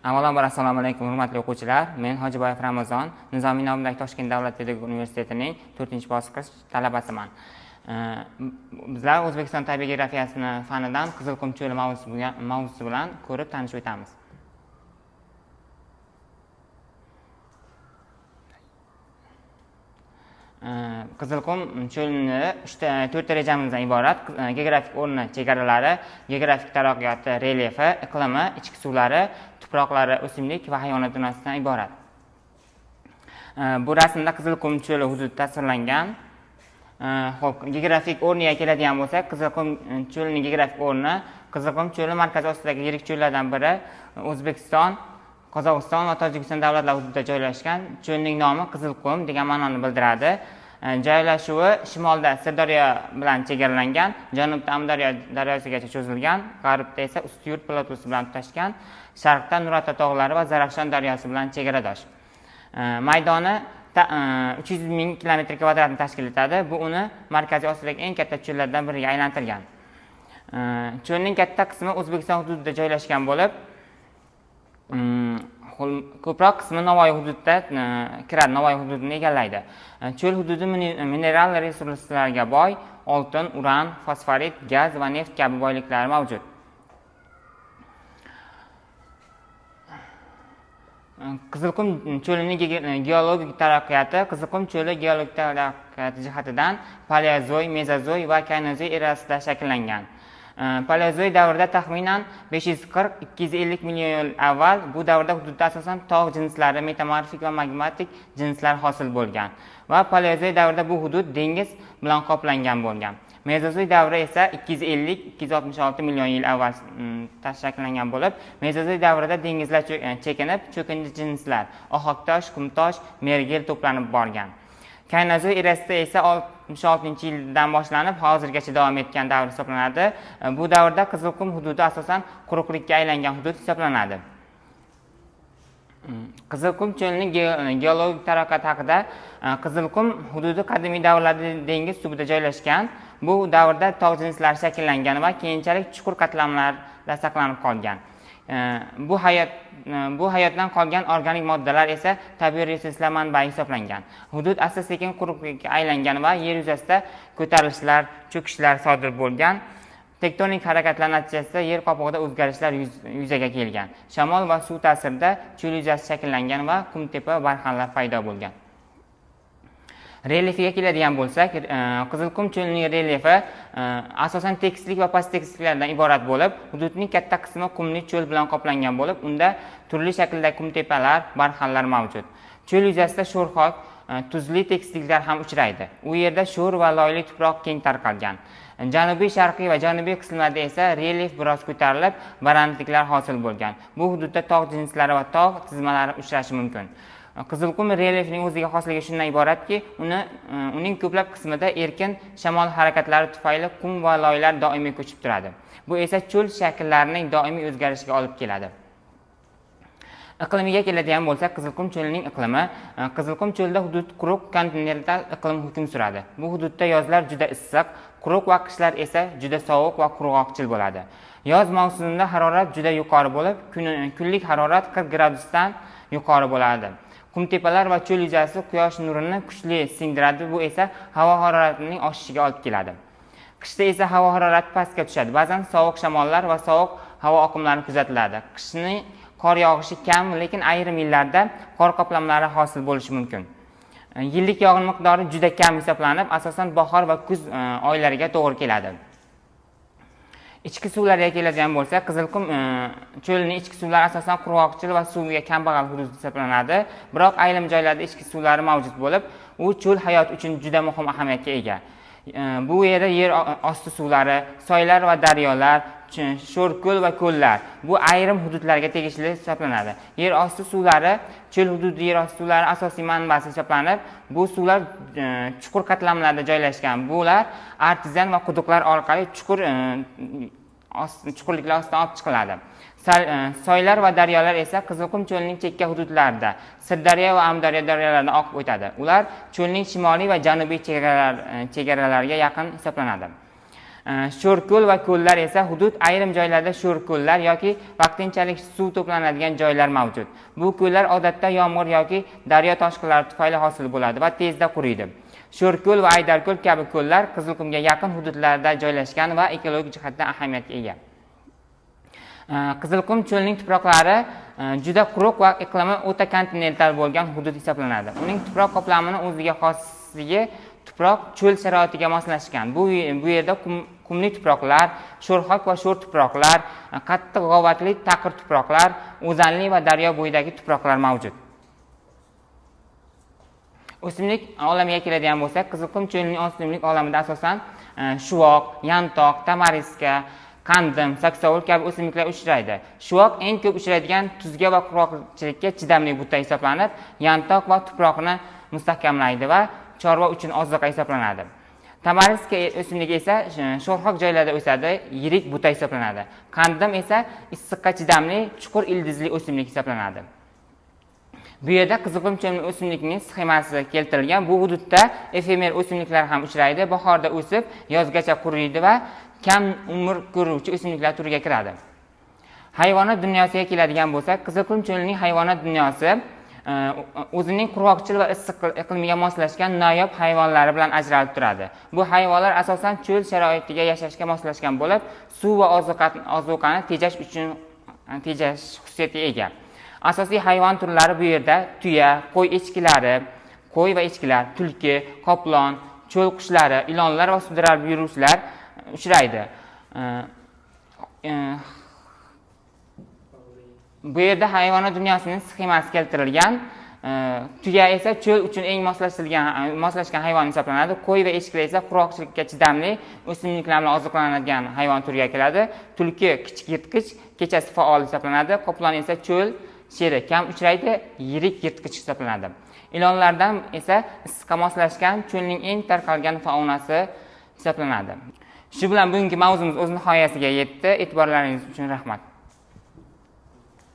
Avvalambor assalomu alaykum hurmatli o'quvchilar. Men Hojiboyev Ramazon, Nizomiy nomidagi Toshkent davlat pedagogik universitetining 4-bosqich talabasiman. Bizlar O'zbekiston tabiiy geografiyasi fanidan Qizilqum cho'li mavzusi bilan ko'rib tanishib o'tamiz. Qizilqum cho'lini 4 rejamizdan iborat: geografik o'rni, chegaralari, geografik taraqqiyoti, relyefi, iqlimi, ichki suvlari, tuproqlari, o'simlik va hayvonot dunyosidan iborat. Bu rasmda Qizilqum cho'li hududi tasvirlangan. Xo'p, geografik o'rniga keladigan bo'lsak, Qizilqum cho'lining geografik o'rni Qizilqum cho'li Markaz Osiyosidagi yirik cho'llardan biri. O'zbekiston, Qozog'iston va Tojikiston davlatlari hududida joylashgan. Cho'lning nomi Qizilqum degan ma'noni bildiradi. Joylashuvi shimolda Sirdaryo bilan chegaralangan, janubda Amudaryo daryosigacha cho'zilgan, g'arbda esa Ustyurt platosi bilan tutashgan, sharqda Nurota tog'lari va Zarafshon daryosi bilan chegaradosh. Maydoni 300 ming km2 tashkil etadi. Bu uni Markaziy Osiyodagi eng katta cho'llardan biriga aylantirgan. Cho'lning katta qismi O'zbekiston hududida joylashgan bo'lib, ko'proq qismi Navoiy hududida kiradi, Navoiy hududini egallaydi. Cho'l hududi mineral resurslarga boy, oltin, uran, fosforit, gaz va neft kabi boyliklar mavjud. Qizilqum cho'lining geologik taraqqiyoti. Qizilqum cho'li geologik taraqqiyoti jihatidan Paleozoy, Mezozoy va Kaynozoy erasida shakllangan. Paleozoy davrida taxminan 540-250 million yil avval bu davrda hududda asosan tog' jinslari, metamorfik va magmatik jinslar hosil bo'lgan va Paleozoy davrida bu hudud dengiz bilan qoplangan bo'lgan. Mezozoy davri esa 250-266 million yil avval shakllangan bo'lib, Mezozoy davrida dengizlar chekinib, cho'kinchi jinslar, ohaktosh, qumtosh, mergel to'planib borgan. Kaynozoy erasida esa 66-yildan boshlanib hozirgacha davom etgan davr hisoblanadi. Bu davrda Qizilqum hududi asosan quruqlikka aylangan hudud hisoblanadi. Qizilqum cho'lining geologik taraqqiyoti haqida. Qizilqum hududi qadimiy davrlarda dengiz tubida joylashgan. Bu davrda tog' jinslari shakllangan va keyinchalik chuqur qatlamlarda saqlanib qolgan. Bu hayotdan qolgan organik moddalar esa tabiiy resurslar manbai hisoblangan. Hudud asta-sekin quruqlikka aylangan va yer yuzasida ko'tarilishlar, cho'kishlar sodir bo'lgan. Tektonik harakatlar natijasida yer qopig'ida o'zgarishlar yuzaga kelgan. Shamol va suv ta'sirida cho'l yuzasi shakllangan va qumtepa va barxanlar paydo bo'lgan. Relyefiga keladigan bo'lsak, Qizilqum cho'lining relyefi asosan tekislik va pasttekisliklardan iborat bo'lib, hududning katta qismi qumli cho'l bilan qoplangan bo'lib, unda turli shakldagi qumtepalar, barxanlar mavjud. Cho'l yuzasida sho'rxok, tuzli tekisliklar ham uchraydi. U yerda sho'r va loyli tuproq keng tarqalgan. Janubiy, sharqiy va janubiy qismlarda esa relyef biroz ko'tarilib, balandliklar hosil bo'lgan. Bu hududda tog' jinslari va tog' tizmalari uchrashi mumkin. Qizilqum relyefining o'ziga xosligi shundan iboratki, uning ko'plab qismida erkin shamol harakatlari tufayli qum va loylar doimiy ko'chib turadi. Bu esa cho'l shakllarining doimiy o'zgarishiga olib keladi. Iqlimiga keladigan bo'lsak, Qizilqum cho'lining iqlimi. Qizilqum cho'lida hudud quruq kontinental iqlim hukm suradi. Bu hududda yozlar juda issiq, quruq va qishlar esa juda sovuq va qurg'oqchil bo'ladi. Yoz mavsumida harorat juda yuqori bo'lib, kunlik harorat 40 gradusdan yuqori bo'ladi. Qumtepalar va cho'l yuzasi quyosh nurini kuchli singdiradi, bu esa havo haroratining oshishiga olib keladi. Qishda esa havo harorati pastga tushadi. Ba'zan sovuq shamollar va sovuq havo oqimlari kuzatiladi. Qishning qor yog'ishi kam, lekin ayrim yillarda qor qoplamlari hosil bo'lishi mumkin. Yillik yog'in miqdori juda kam hisoblanib, asosan bahor va kuz oylariga to'g'ri keladi. Ichki suvlarga keladigan bo'lsa, Qizilqum cho'lining ichki suvlari asosan qurg'oqchil va suvga kambag'al hudud hisoblanadi. Biroq ayrim joylarda ichki suvlari mavjud bo'lib, u cho'l hayot uchun juda muhim ahamiyatga ega. Bu yerda yer osti suvlari, soylar va daryolar, sho'rko'l va ko'llar bu ayrim hududlarga tegishli hisoblanadi. Yer osti suvlari cho'l hududi yer osti suvlari asosiy manbasi hisoblanib, bu suvlar chuqur qatlamlarda joylashgan. Bular artezan va quduqlar orqali chuqurliklar ostidan olib chiqiladi. Soylar va daryolar esa Qizilqum cho'lining chekka hududlarida, Sirdaryo va Amudaryo daryolaridan oqib o'tadi. Ular cho'lning shimoliy va janubiy chegaralariga yaqin hisoblanadi. Sho'rko'l va ko'llar esa hudud ayrim joylarda sho'rko'llar yoki vaqtinchalik suv to'planadigan joylar mavjud. Bu ko'llar odatda yomg'ir yoki daryo toshqinlari tufayli hosil bo'ladi va tezda quriydi. Sho'rko'l va Aydarko'l kabi ko'llar Qizilqumga yaqin hududlarda joylashgan va ekologik jihatdan ahamiyatga ega. Qizilqum cho'lining tuproqlari juda quruq va iqlimi o'ta kontinental bo'lgan hudud hisoblanadi. Uning tuproq qoplamini o'ziga xosligi tuproq cho'l sharoitiga moslashgan. Bu yerda qumli tuproqlar, sho'rxok va sho'r tuproqlar, qattiq g'ovatli taqir tuproqlar, o'zanli va daryo bo'yidagi tuproqlar mavjud. O'simlik olamiga keladigan bo'lsak, Qizilqum cho'lining o'simlik olamida asosan shuvoq, yantoq, tamariska, qandim, saksovul kabi o'simliklar uchraydi. Shuvoq eng ko'p uchraydigan tuzga va qurg'oqchilikka chidamli buta hisoblanib, yantoq va tuproqni mustahkamlaydi va chorva uchun ozuqa hisoblanadi. Tamariska o'simligi esa sho'rxok joylarda o'sadi, yirik buta hisoblanadi. Qandim esa issiqqa chidamli, chuqur ildizli o'simlik hisoblanadi. Bu yerda Qizilqum cho'lning o'simligining sxemasi keltirilgan. Bu hududda efemer o'simliklar ham uchraydi. Bahorda o'sib, yozgacha quriydi va kam umr ko'ruvchi o'simliklar turiga kiradi. Hayvonot dunyosiga keladigan bo'lsak, Qizilqum cho'lining hayvonot dunyosi o'zining qurg'oqchilik va issiq iqlimiga moslashgan noyob hayvonlari bilan ajralib turadi. Bu hayvonlar asosan cho'l sharoitiga yashashga moslashgan bo'lib, suv va ozuqani tejash xususiyatiga ega. Asosiy hayvon turlari bu yerda tuya, qo'y va echkilar, tulki, qoplon, cho'l qushlari, ilonlar va sudralib yuruvchilar uchraydi. Bu yerda hayvonot dunyosining sxemasi keltirilgan. Tuya esa cho'l uchun eng moslashgan hayvon hisoblanadi. Qo'y va echkilar esa qurg'oqchilikka chidamli o'simliklar bilan oziqlanadigan hayvon turiga kiradi. Tulki kichik yirtqich, kechasi faol hisoblanadi. Qoplon esa cho'l sheri, kam uchraydi, yirik yirtqich hisoblanadi. Ilonlardan esa issiqqa moslashgan cho'lning eng tarqalgan faunasi hisoblanadi. Shu bilan bugungi mavzumiz o'z nihoyasiga yetdi. E'tiborlaringiz uchun rahmat.